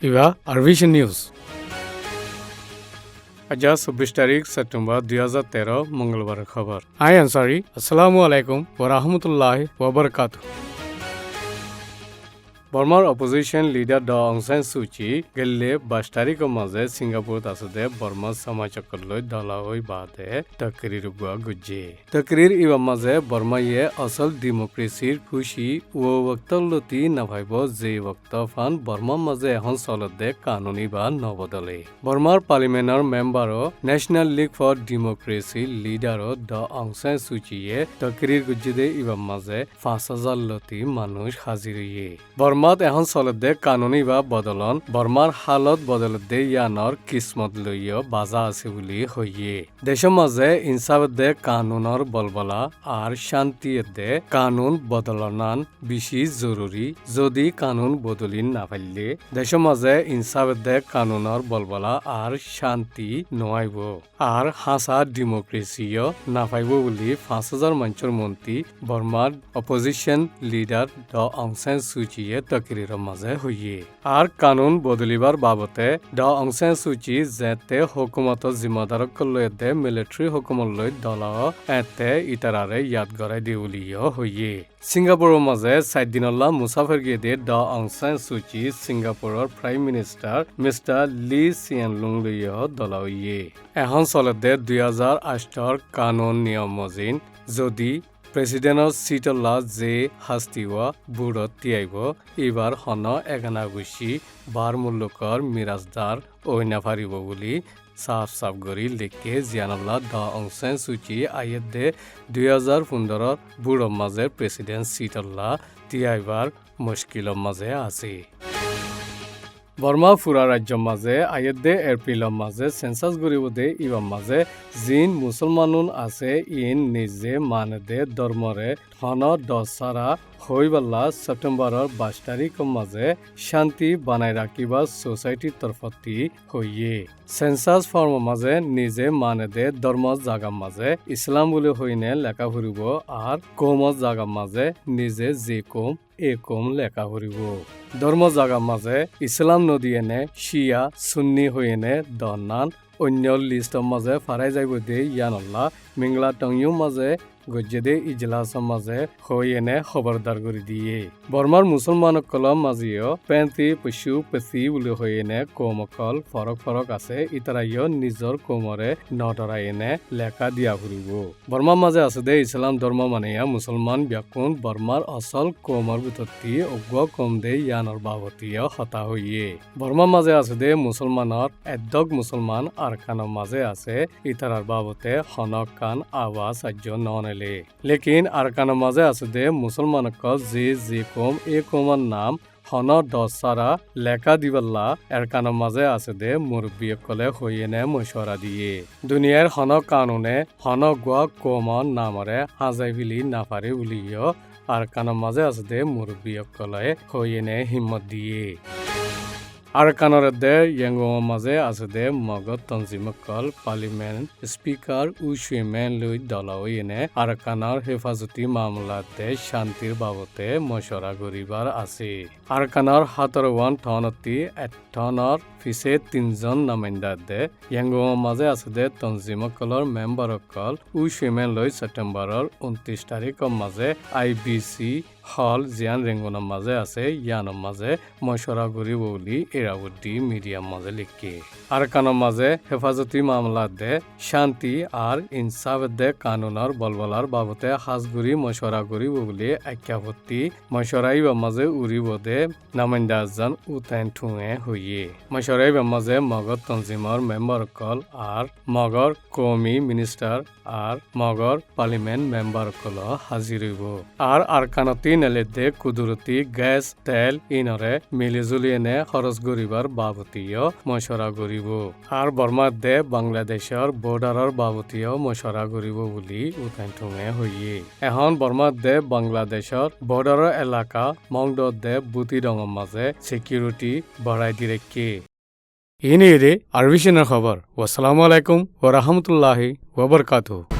ইবা আরভিশন news আজ ২৪ তারিখ September ২০১৩ মঙ্গলবার খবর আই আনসারি আসসালামু আলাইকুম ওয়া রাহমাতুল্লাহি ওয়া বারাকাতুহু বর্মার অপোজিশন লিডার ড অং সান সুচি গেলে ২২ তারিখের মাঝে সিঙ্গাপুর আসতে বর্মা সমাজকলৈ দলাওই বাদে তকরির গুজে তকরির ইবা মাঝে বর্মাইয়ে আসল ডেমোক্রেসির খুশি ও ওক্তলতি নাভাইব যে ওক্ত ফান বর্মার মাঝে এখন চলতে কানুনি বা নবদলে বর্মার পার্লিমেন্টর member national league for democracy leader ড অং সান সুচিয়ে তকরির গুজে ইবা মাঝে ৫,০০০ লতি মানুষ হাজির হইয়ে বর্মাত এখন চলতে কানুনি বা বদলন বর্মার হালত বদলতে ইয়ানর কিসমত লইয় বাজা আছে বুলি হইয়ে দেশের মাঝে ইনসাফে কানুনর বলবলা আর শান্তিতে কানুন বদলনান বেশি জরুরি যদি কানুন বদলিন না পারলে দেশের মাঝে ইনসাফে কানুনর বলবলা আর শান্তি নয়াইব আর হাসা ডেমোক্রেসিও না পাইব বলি ৫,০০০ মানুষের মন্ত্রী বর্মার অপোজিশন লিডার ড অং সান সুচিয়ে তকরির মাঝে হইয়ে আর কানুন বদলিবার বাবতে ড অং সান সুচি যেতে হুকুমত জিম্মাদারক লইতে মিলিটারি হুকুমত লৈ দলাও এতে ইতারারে ইয়াদ গড়াই দিউলিও হইয়ে সিঙ্গাপুরের মাঝে ৪ দিনল্লা মুসাফির গিয়ে ড অং সান সুচি সিঙ্গাপুরের prime minister mister Lee Hsien Loong লইয় দলাইয়ে এখন চলতে ২০০৮ কানুন নিয়ম মজিন যদি প্রেসিডেন্টর সিটল্লা যে হাস্তিওয়া বুড়ত তিয়াইব এবার হন এগানাগুছি বার মুল্লুকর মিরাজদার ওইনা ফারিব বুলি সাফ সাফ গরি লিখে জিয়ানাল্লাহ ড অং সান সুচি আইয়েদে ২০১৫ বুড়োর মাঝে প্রেসিডেন্ট সিটল্লা তিয়াইবার মুশকিলের মাঝে আছে বর্মা ফুরা রাজ্যর মাঝে আয়েদে এপ্রিলের মাঝে সেন্সাস গরিবদে ইবার মাঝে জিন মুসলমানুন আছে ইন নিজে মানেদে ধর্মরে হন দশারা হইবাল্লা সেপ্টেম্বরের ২২ তারিখের মাঝে শান্তি বানাই রাখিবা সোসাইটির তরফতি হইয়ে সেন্সাস ফর্মের মাঝে নিজে মানেদে ধর্ম জাগার মাঝে ইসলাম বলে হইনে লেখা ফুরিব আর কৌমত জাগার মাঝে নিজে যে কম এ কম লেখা ফুরিব ধর্ম জাগার মাঝে ইসলাম নদী এনে শিয়া সুন্নি হইনে দনান অন্য লিস্টর মাঝে ফারাই যাইব দে ইয়ানল্লা মিংলা টংয়ু মাঝে গজ্জেদে ইজলাসর মাঝে হইনে খবরদার করে দিয়ে বর্মার মুসলমান কলম মাঝিও পেন্তি পশু পেশি বলে হইনে কৌমকল ফরক ফরক আছে ইতারাইও নিজর কোমরে নডরাইনে লেখা দিয়া ফুরিব বর্মার মাঝে আছে দে ইসলাম ধর্ম মানিয়া মুসলমান ব্যাকুন বর্মার অসল কৌমর বুততি অজ্ঞ কম দে ইয়ানর বাবতীয় হতা হইয়ে বর্মার মাঝে আছে দে মুসলমানর এদ্দক মুসলমান আরকানের মাঝে আছে ইতারার বাবতে হনক কান আওয়াজ আজ্য নন লেকিন আরকানের মাঝে আছে দে মুসলমান যে কম এ কমার নাম হন দশারা লেখা দিবাল্লা এরকানের মাঝে আছে দে মুরব্বী কলে হইনে মশরা দিয়ে দুনিয়ার হন কানুনে হন গুয়া কমন নামরে হাজাই বিলি নাপারে উলিও আরকানের মাঝে আছে দে মুরব্বী কলে হইনে হিম্মত দিয়ে আরকানের দে ইয়াঙ্গোর মাঝে আছে দে মগত তনজিমকল পার্লিমেন্ট স্পিকার উইমেন লই দলাওইনে আরকানের হেফাজতি মামলাতে শান্তির বাবতে মশরা করিবার আছে আরকানের ১৭ টনতি এটনৰ পিছে ৩জন নামাইন্দা দে ইয়াঙ্গোর মাঝে আছে দে তনজিমকলর মেম্বারকল উইমেন লই সেপ্টেম্বরের ২৯ তারিখের মাঝে IBC হল জিয়ান রেঙ্গনের মাঝে আছে ইয়ানোর মাঝে মশরা করিব বলি এরাবুদ্দি মিডিয়ার মাঝে লিখে আরকানের মাঝে হেফাজতি মামলা দে শান্তি আর ইনসাফ দে কানুনের বলবলার বাবতে হাজগুড়ি মশরা করিব বলি আখ্যাপত্তি মশরাইবার মাঝে উড়িব দে নামাইন্দাজন উতাইন ঠুঁয়ে হইয়ে মশরাইবার মাঝে মগর তনজিমর মেম্বারকল আর মগর কৌমি মিনিস্টার আর মগর পার্লিমেন্ট মেম্বারকল হাজির হইব আর আরকানতি নেলেদে কুদরতি গ্যাস তেল ইনরে মিলিজুলি এনে খরচ করিবার বাবতীয় মশরা করিব আর বর্মার দে বাংলাদেশের বর্ডারের বাবতীয় মশরা করিব বুলি উঠাই ঠুঙে হইয়ে এখন বর্মার দে বাংলাদেশের বর্ডারের এলাকা মংড দে বুতি রঙের মাঝে সিকিউরিটি বাড়াই দিরেকে ইনি রে আরভিশনের খবর। আসসালামু আলাইকুম ওয়া রাহমাতুল্লাহি ওয়া বারাকাতুহু।